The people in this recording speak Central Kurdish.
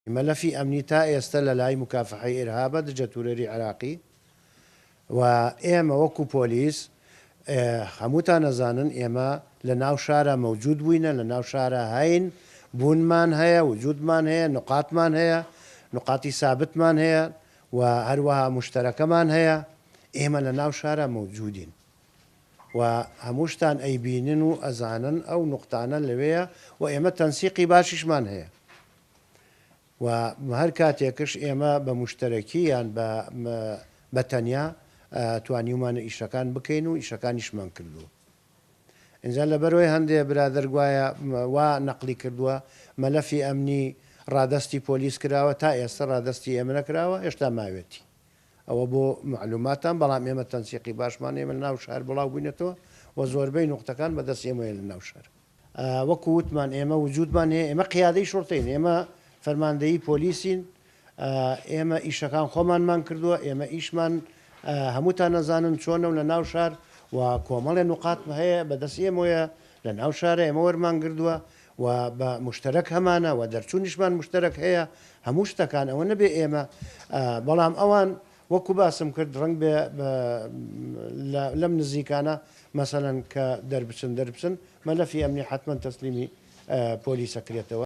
مەلەفی ئەمنی تا ئێستا لە لای مکافحەی ئێرهابە دژەتورەری عراقی و ئێمە وەکو پۆلیس هەمووتان نەزانن ئێمە لە ناو شارە مەوجود بووینە، لە ناو شارە هەین بوونمان هەیە، وجودمان هەیە، نقاتمان هەیە، نقاتی سابتمان هەیە و هەروەها مشتەرەکەمان هەیە. ئێمە لە ناو شارە مەوجودین و هەمووشتان ئەیبینن و ئەزانن ئەو نقطانە لەوەیە و ئێمە تەنسیقی باشیشمان هەیە و هەر کاتێکش ئێمە بە مشتەرەکی یان بە تەنیا توانیومانە ئیشەکان بکەین و ئیشەکانیشمان کردووە. ئینجا لەبەرەوەی هەندێک برادەر گوایە وا نەقلی کردووە مەلەفی ئەمنی ڕادستی پۆلیس کراوە، تا ئێستا ڕادستی ئێمە نەکراوە، هێشتا ماوێتی. ئەوە بۆ معلوماتان، بەڵام ئێمە تەنسیقی باشمان ئێمە لە ناو شار بڵاو بووینێتەوە و زۆربەی نقطەکان بەدەست ئێمەیە لە ناو شار. وەکو وتمان ئێمە وجودمان هەیە، ئێمە قیادەی شوڕتەین، ئێمە فەرماندەیی پۆلیسین، ئێمە ئیشەکان خۆمانمان کردووە، ئێمە ئیشمان هەمووتان نەزانن چۆنە و لە ناو شار و کۆمەڵێ نقات هەیە بەدەست ئێمەیە لە ناو شارە ئێمە وەرمان کردووە و بە مشتەرەک هەمانە و دەرچوونیشمان مشتەرەک هەیە هەموو شتەکان ئەوە نەبێ ئێمە، بەڵام ئەوان وەکو باسم کرد ڕنگ بێ لەم نزیکانە مەسەلەن کە دەربچن مەلەفی ئەمنی حتمما تەسلیمی پۆلیسەکرێتەوە.